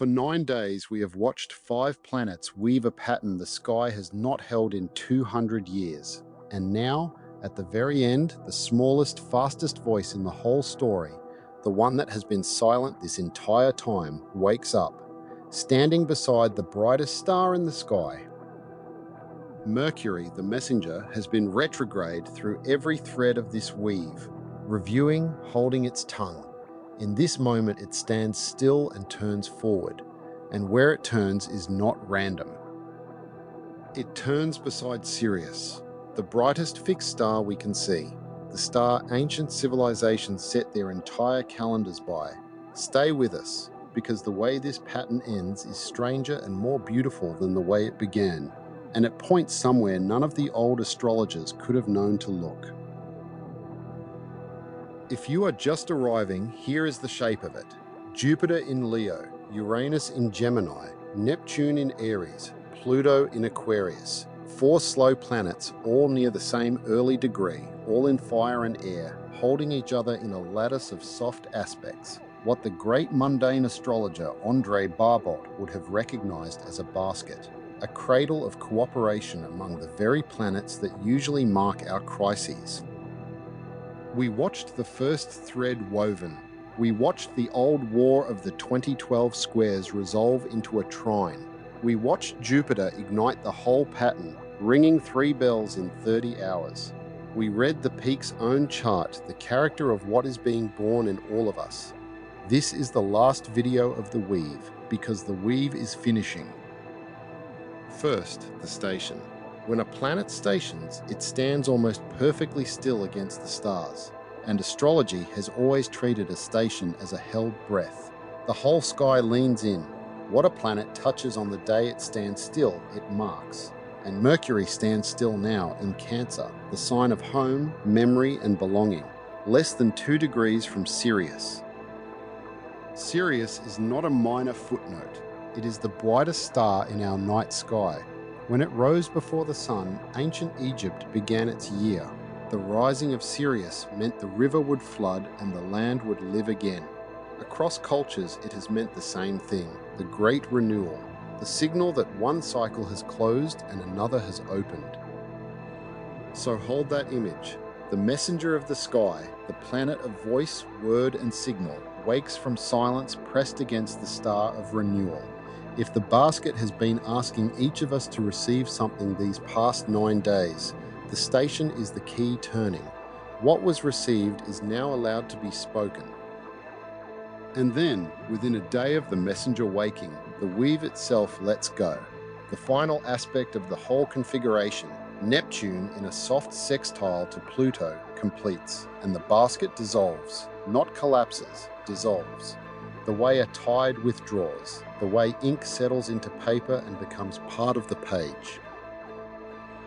For 9 days, we have watched 5 planets weave a pattern the sky has not held in 200 years. And now, at the very end, the smallest, fastest voice in the whole story, the one that has been silent this entire time, wakes up, standing beside the brightest star in the sky. Mercury, the messenger, has been retrograde through every thread of this weave, reviewing, holding its tongue. In this moment, it stands still and turns forward, and where it turns is not random. It turns beside Sirius, the brightest fixed star we can see, the star ancient civilizations set their entire calendars by. Stay with us, because the way this pattern ends is stranger and more beautiful than the way it began, and it points somewhere none of the old astrologers could have known to look. If you are just arriving, here is the shape of it. Jupiter in Leo, Uranus in Gemini, Neptune in Aries, Pluto in Aquarius. 4 slow planets, all near the same early degree, all in fire and air, holding each other in a lattice of soft aspects. What the great mundane astrologer André Barbault would have recognized as a basket. A cradle of cooperation among the very planets that usually mark our crises. We watched the first thread woven. We watched the old war of the 2012 squares resolve into a trine. We watched Jupiter ignite the whole pattern, ringing 3 bells in 30 hours. We read the peak's own chart, the character of what is being born in all of us. This is the last video of the weave, because the weave is finishing. First, the station. When a planet stations, it stands almost perfectly still against the stars, and astrology has always treated a station as a held breath. The whole sky leans in. What a planet touches on the day it stands still, it marks. And Mercury stands still now in Cancer, the sign of home, memory, and belonging, less than 2 degrees from Sirius. Sirius is not a minor footnote. It is the brightest star in our night sky. When it rose before the sun, ancient Egypt began its year. The rising of Sirius meant the river would flood and the land would live again. Across cultures, it has meant the same thing, the Great Renewal, the signal that one cycle has closed and another has opened. So hold that image. The messenger of the sky, the planet of voice, word, and signal, wakes from silence pressed against the star of renewal. If the basket has been asking each of us to receive something these past 9 days, the station is the key turning. What was received is now allowed to be spoken. And then, within a day of the messenger waking, the weave itself lets go. The final aspect of the whole configuration, Neptune in a soft sextile to Pluto, completes, and the basket dissolves, not collapses, dissolves. The way a tide withdraws, the way ink settles into paper and becomes part of the page.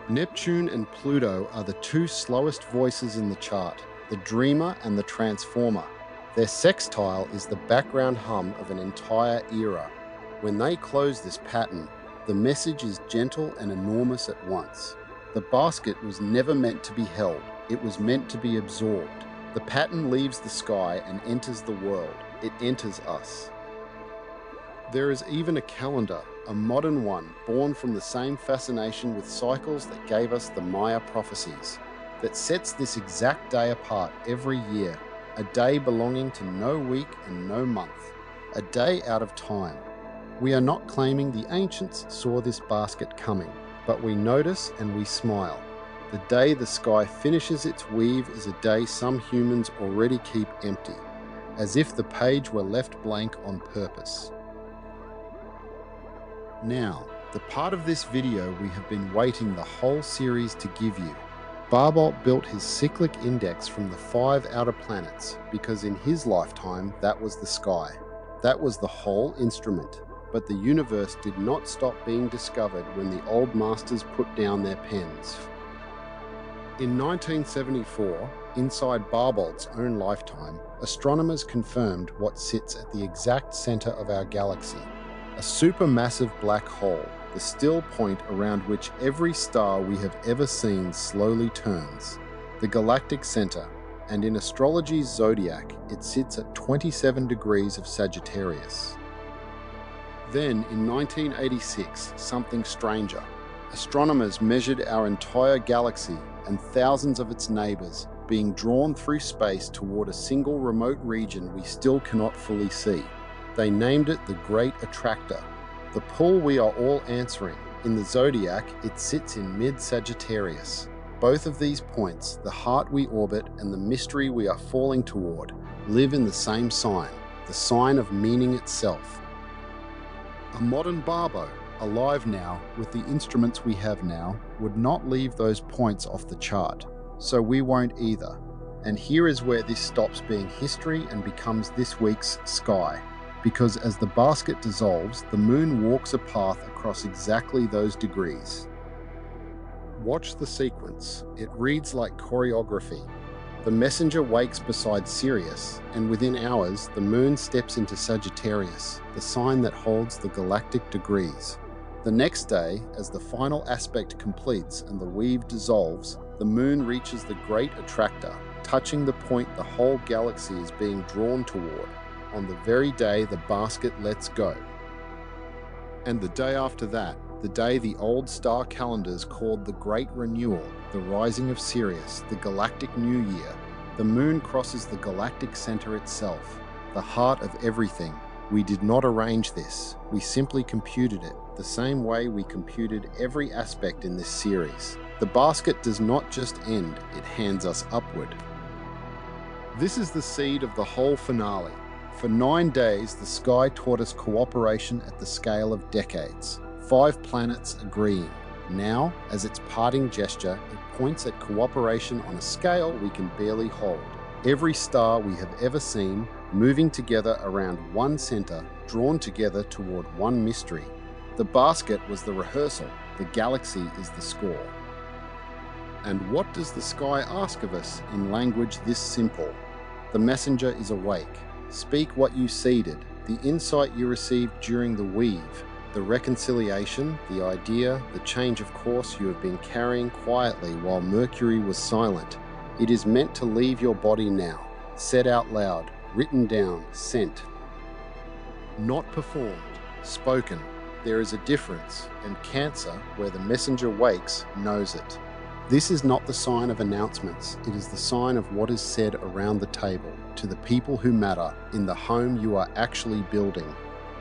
Neptune and Pluto are the 2 slowest voices in the chart, the dreamer and the transformer. Their sextile is the background hum of an entire era. When they close this pattern, the message is gentle and enormous at once. The basket was never meant to be held, it was meant to be absorbed. The pattern leaves the sky and enters the world. It enters us. There is even a calendar, a modern one, born from the same fascination with cycles that gave us the Maya prophecies, that sets this exact day apart every year, a day belonging to no week and no month, a day out of time. We are not claiming the ancients saw this basket coming, but we notice and we smile. The day the sky finishes its weave is a day some humans already keep empty, as if the page were left blank on purpose. Now, the part of this video we have been waiting the whole series to give you. Barbault built his cyclic index from the 5 outer planets because in his lifetime that was the sky. That was the whole instrument. But the universe did not stop being discovered when the old masters put down their pens. In 1974, inside Barbault's own lifetime, astronomers confirmed what sits at the exact center of our galaxy, a supermassive black hole, the still point around which every star we have ever seen slowly turns, the Galactic Centre, and in astrology's zodiac, it sits at 27 degrees of Sagittarius. Then, in 1986, something stranger. Astronomers measured our entire galaxy and thousands of its neighbours being drawn through space toward a single remote region we still cannot fully see. They named it the Great Attractor, the pull we are all answering. In the zodiac, it sits in Mid-Sagittarius. Both of these points, the heart we orbit and the mystery we are falling toward, live in the same sign, the sign of meaning itself. A modern Barbault, alive now with the instruments we have now, would not leave those points off the chart. So we won't either. And here is where this stops being history and becomes this week's sky. Because as the basket dissolves, the moon walks a path across exactly those degrees. Watch the sequence. It reads like choreography. The messenger wakes beside Sirius, and within hours, the moon steps into Sagittarius, the sign that holds the galactic degrees. The next day, as the final aspect completes and the weave dissolves, the moon reaches the Great Attractor, touching the point the whole galaxy is being drawn toward, on the very day the basket lets go. And the day after that, the day the old star calendars called the Great Renewal, the rising of Sirius, the galactic new year, the moon crosses the Galactic Centre itself, the heart of everything. We did not arrange this, we simply computed it, the same way we computed every aspect in this series. The basket does not just end, it hands us upward. This is the seed of the whole finale. For 9 days, the sky taught us cooperation at the scale of decades. 5 planets agreeing. Now, as its parting gesture, it points at cooperation on a scale we can barely hold. Every star we have ever seen, moving together around one center, drawn together toward one mystery. The basket was the rehearsal, the galaxy is the score. And what does the sky ask of us in language this simple? The messenger is awake. Speak what you seeded, the insight you received during the weave, the reconciliation, the idea, the change of course you have been carrying quietly while Mercury was silent. It is meant to leave your body now, said out loud, written down, sent. Not performed, spoken. There is a difference, and Cancer, where the messenger wakes, knows it. This is not the sign of announcements, it is the sign of what is said around the table, to the people who matter, in the home you are actually building.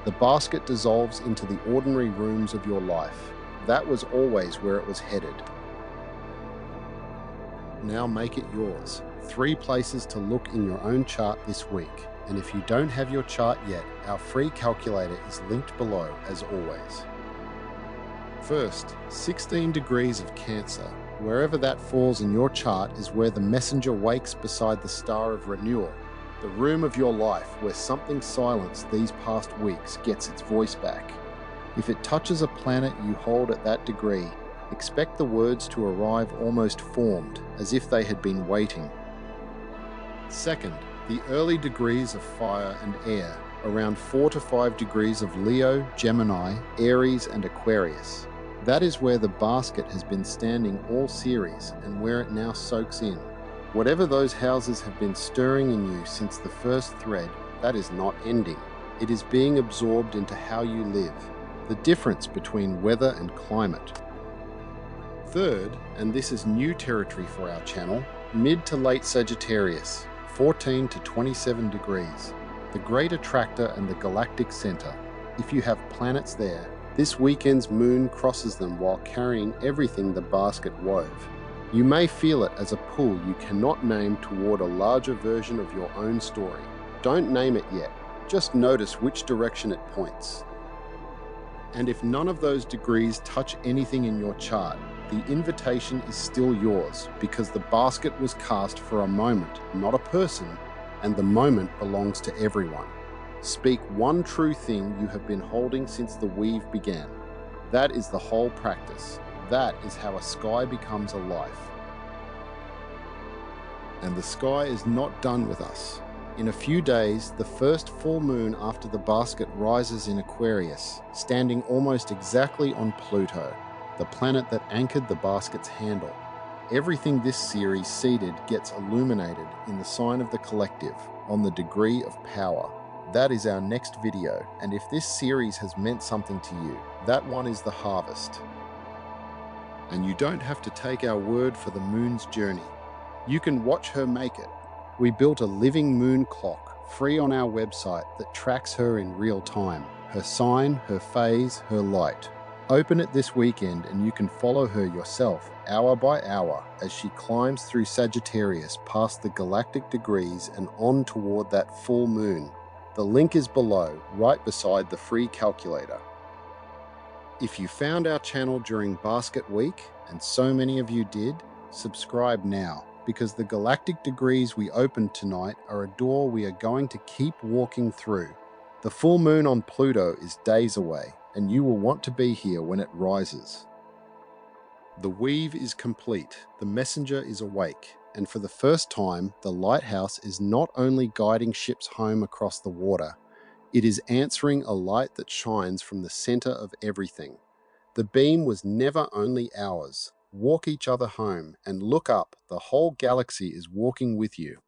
The basket dissolves into the ordinary rooms of your life. That was always where it was headed. Now make it yours. 3 places to look in your own chart this week. And if you don't have your chart yet, our free calculator is linked below as always. First, 16 degrees of Cancer. Wherever that falls in your chart is where the messenger wakes beside the star of Renewal, the room of your life where something silenced these past weeks gets its voice back. If it touches a planet you hold at that degree, expect the words to arrive almost formed, as if they had been waiting. Second, the early degrees of fire and air, around 4 to 5 degrees of Leo, Gemini, Aries and Aquarius. That is where the basket has been standing all series and where it now soaks in. Whatever those houses have been stirring in you since the first thread, that is not ending. It is being absorbed into how you live, the difference between weather and climate. Third, and this is new territory for our channel, mid to late Sagittarius, 14 to 27 degrees, the Great Attractor and the Galactic Centre. If you have planets there, this weekend's moon crosses them while carrying everything the basket wove. You may feel it as a pull you cannot name toward a larger version of your own story. Don't name it yet, just notice which direction it points. And if none of those degrees touch anything in your chart, the invitation is still yours because the basket was cast for a moment, not a person, and the moment belongs to everyone. Speak one true thing you have been holding since the weave began. That is the whole practice. That is how a sky becomes a life. And the sky is not done with us. In a few days, the first full moon after the basket rises in Aquarius, standing almost exactly on Pluto, the planet that anchored the basket's handle. Everything this series seeded gets illuminated in the sign of the collective, on the degree of power. That is our next video, and if this series has meant something to you, that one is the harvest. And you don't have to take our word for the moon's journey. You can watch her make it. We built a living moon clock, free on our website, that tracks her in real time, her sign, her phase, her light. Open it this weekend and you can follow her yourself, hour by hour, as she climbs through Sagittarius past the galactic degrees and on toward that full moon. The link is below, right beside the free calculator. If you found our channel during Basket Week, and so many of you did, subscribe now, because the galactic degrees we opened tonight are a door we are going to keep walking through. The full moon on Pluto is days away, and you will want to be here when it rises. The weave is complete, the messenger is awake, and for the first time, the lighthouse is not only guiding ships home across the water, it is answering a light that shines from the center of everything. The beam was never only ours. Walk each other home and look up, the whole galaxy is walking with you.